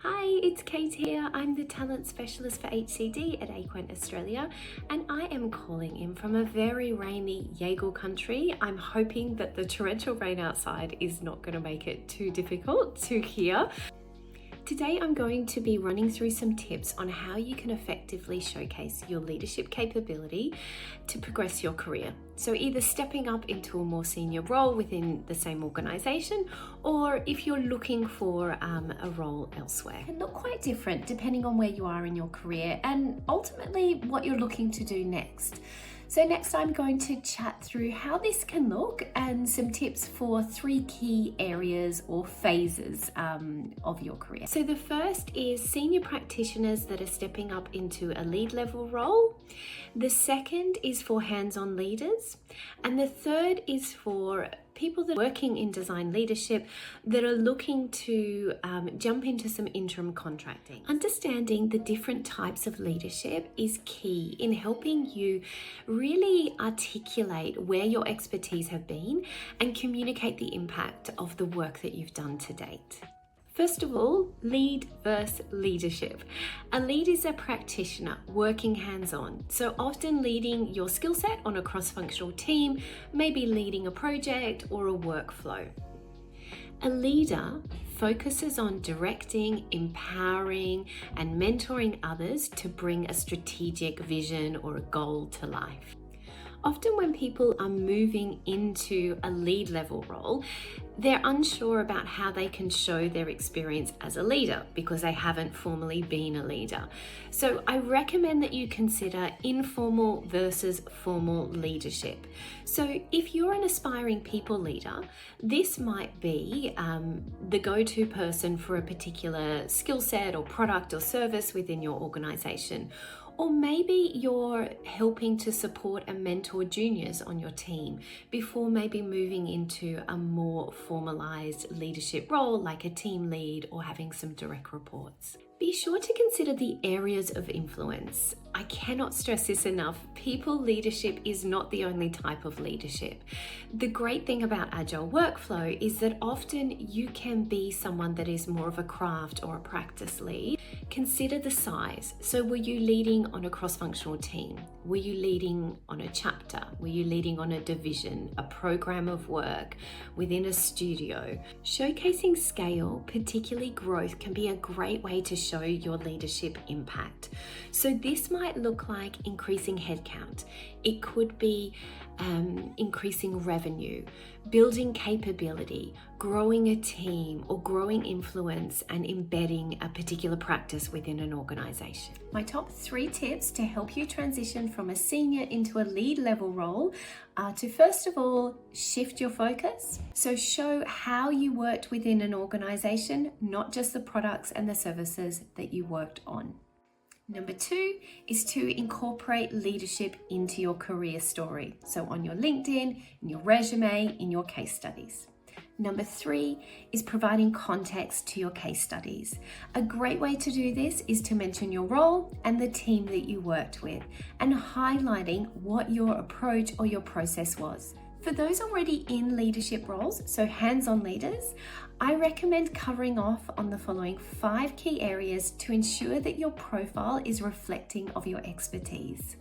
Hi, it's Kate here. I'm the talent specialist for HCD at Aequant Australia, and I am calling in from a very rainy Yaegl country. I'm hoping that the torrential rain outside is not going to make it too difficult to hear. Today I'm going to be running through some tips on how you can effectively showcase your leadership capability to progress your career. So either stepping up into a more senior role within the same organisation, or if you're looking for a role elsewhere. It can look quite different depending on where you are in your career and ultimately what you're looking to do next. So next I'm going to chat through how this can look and some tips for 3 key areas or phases of your career. So the first is senior practitioners that are stepping up into a lead level role. The second is for hands-on leaders. And the third is for people that are working in design leadership that are looking to jump into some interim contracting. Understanding the different types of leadership is key in helping you really articulate where your expertise have been and communicate the impact of the work that you've done to date. First of all, lead versus leadership. A lead is a practitioner working hands-on, so often leading your skill set on a cross-functional team, maybe leading a project or a workflow. A leader focuses on directing, empowering, and mentoring others to bring a strategic vision or a goal to life. Often when people are moving into a lead level role, they're unsure about how they can show their experience as a leader because they haven't formally been a leader. So I recommend that you consider informal versus formal leadership. So if you're an aspiring people leader, this might be the go-to person for a particular skill set or product or service within your organization. Or maybe you're helping to support and mentor juniors on your team before maybe moving into a more formalized leadership role like a team lead or having some direct reports. Be sure to consider the areas of influence. I cannot stress this enough. People leadership is not the only type of leadership. The great thing about Agile workflow is that often you can be someone that is more of a craft or a practice lead. Consider the size. So were you leading on a cross-functional team? Were you leading on a chapter? Were you leading on a division, a program of work within a studio? Showcasing scale, particularly growth, can be a great way to show your leadership impact. So this might look like increasing headcount. It could be increasing revenue, building capability, growing a team, or growing influence and embedding a particular practice within an organization. My top 3 tips to help you transition from a senior into a lead level role are to, first of all, shift your focus. So show how you worked within an organization, not just the products and the services that you worked on. Number 2 is to incorporate leadership into your career story. So on your LinkedIn, in your resume, in your case studies. Number 3 is providing context to your case studies. A great way to do this is to mention your role and the team that you worked with and highlighting what your approach or your process was. For those already in leadership roles, so hands-on leaders, I recommend covering off on the following 5 key areas to ensure that your profile is reflecting of your expertise.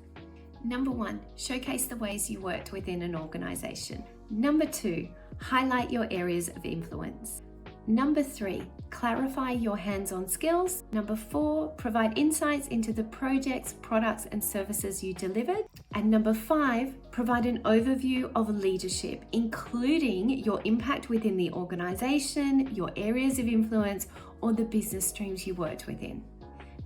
Number 1, showcase the ways you worked within an organization. Number 2, highlight your areas of influence. Number 3, clarify your hands-on skills. Number 4, provide insights into the projects, products, and services you delivered. And number 5, provide an overview of leadership, including your impact within the organization, your areas of influence, or the business streams you worked within.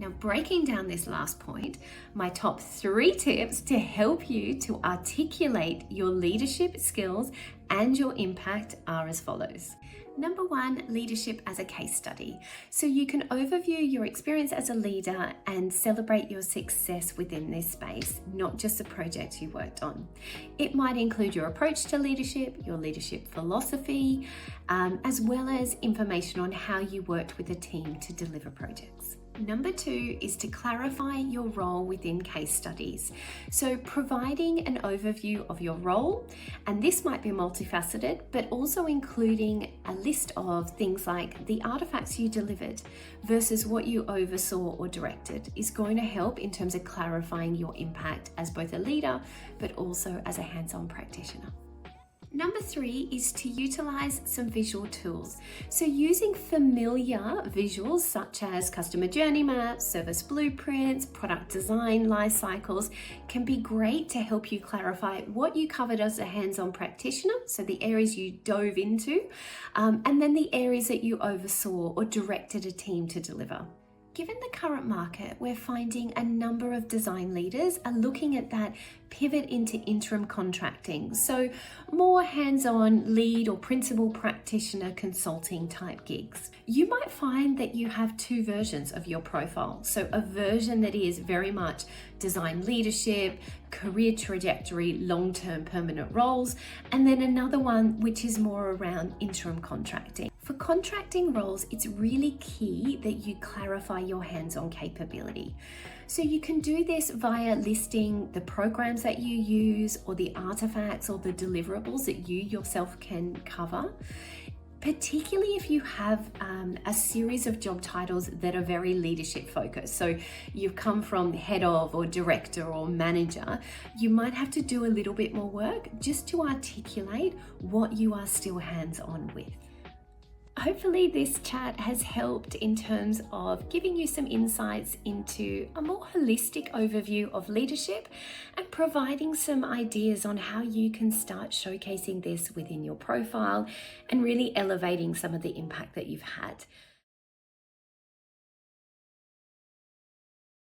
Now, breaking down this last point, my top 3 tips to help you to articulate your leadership skills and your impact are as follows. Number 1, leadership as a case study. So you can overview your experience as a leader and celebrate your success within this space, not just the projects you worked on. It might include your approach to leadership, your leadership philosophy, as well as information on how you worked with a team to deliver projects. Number 2 is to clarify your role within case studies. So providing an overview of your role, and this might be multifaceted, but also including a list of things like the artifacts you delivered versus what you oversaw or directed is going to help in terms of clarifying your impact as both a leader, but also as a hands-on practitioner. Number 3 is to utilize some visual tools. So using familiar visuals such as customer journey maps, service blueprints, product design life cycles can be great to help you clarify what you covered as a hands-on practitioner, so the areas you dove into, and then the areas that you oversaw or directed a team to deliver. Given the current market, we're finding a number of design leaders are looking at that pivot into interim contracting. So more hands-on lead or principal practitioner consulting type gigs. You might find that you have 2 versions of your profile. So a version that is very much design leadership, career trajectory, long-term permanent roles, and then another one which is more around interim contracting. For contracting roles, it's really key that you clarify your hands-on capability. So you can do this via listing the programs that you use or the artifacts or the deliverables that you yourself can cover, particularly if you have a series of job titles that are very leadership focused. So you've come from head of or director or manager, you might have to do a little bit more work just to articulate what you are still hands-on with. Hopefully this chat has helped in terms of giving you some insights into a more holistic overview of leadership and providing some ideas on how you can start showcasing this within your profile and really elevating some of the impact that you've had.